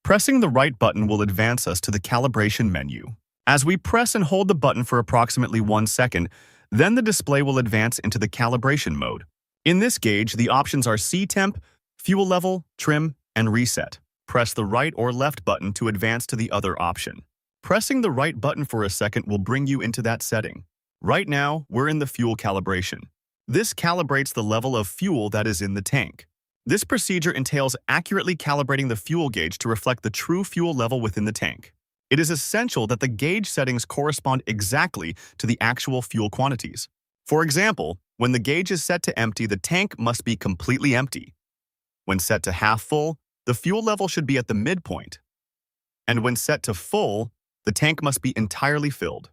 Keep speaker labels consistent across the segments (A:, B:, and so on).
A: Pressing the right button will advance us to the calibration menu. As we press and hold the button for approximately 1 second, then the display will advance into the calibration mode. In this gauge, the options are C-temp, fuel level, trim, and reset. Press the right or left button to advance to the other option. Pressing the right button for a second will bring you into that setting. Right now, we're in the fuel calibration. This calibrates the level of fuel that is in the tank. This procedure entails accurately calibrating the fuel gauge to reflect the true fuel level within the tank. It is essential that the gauge settings correspond exactly to the actual fuel quantities. For example, when the gauge is set to empty, the tank must be completely empty. When set to half full, the fuel level should be at the midpoint. And when set to full, the tank must be entirely filled.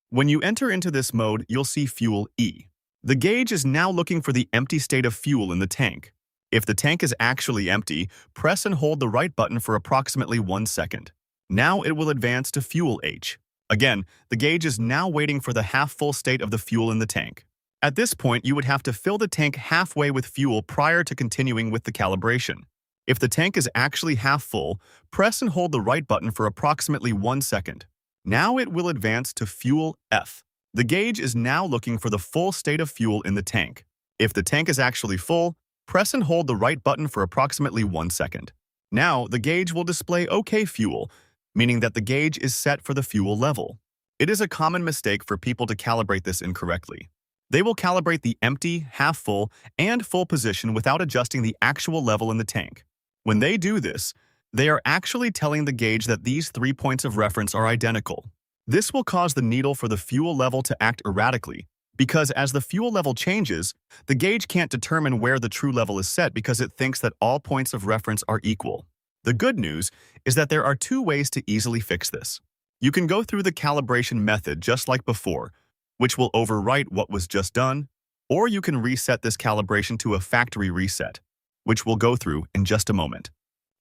A: When you enter into this mode, you'll see fuel E. The gauge is now looking for the empty state of fuel in the tank. If the tank is actually empty, press and hold the right button for approximately 1 second. Now it will advance to fuel H. Again, the gauge is now waiting for the half-full state of the fuel in the tank. At this point, you would have to fill the tank halfway with fuel prior to continuing with the calibration. If the tank is actually half full, press and hold the right button for approximately 1 second. Now it will advance to fuel F. The gauge is now looking for the full state of fuel in the tank. If the tank is actually full, press and hold the right button for approximately 1 second. Now the gauge will display OK fuel, meaning that the gauge is set for the fuel level. It is a common mistake for people to calibrate this incorrectly. They will calibrate the empty, half-full, and full position without adjusting the actual level in the tank. When they do this, they are actually telling the gauge that these 3 points of reference are identical. This will cause the needle for the fuel level to act erratically, because as the fuel level changes, the gauge can't determine where the true level is set because it thinks that all points of reference are equal. The good news is that there are 2 ways to easily fix this. You can go through the calibration method just like before, which will overwrite what was just done, or you can reset this calibration to a factory reset, which we'll go through in just a moment.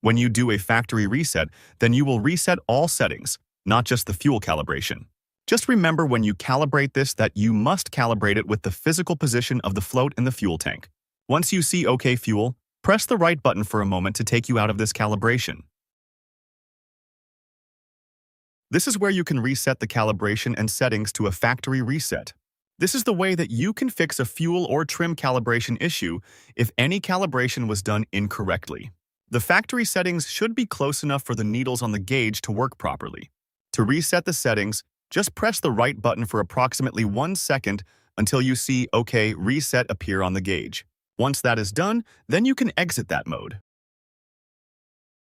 A: When you do a factory reset, then you will reset all settings, not just the fuel calibration. Just remember when you calibrate this that you must calibrate it with the physical position of the float in the fuel tank. Once you see OK fuel, press the right button for a moment to take you out of this calibration. This is where you can reset the calibration and settings to a factory reset. This is the way that you can fix a fuel or trim calibration issue if any calibration was done incorrectly. The factory settings should be close enough for the needles on the gauge to work properly. To reset the settings, just press the right button for approximately 1 second until you see OK Reset appear on the gauge. Once that is done, then you can exit that mode.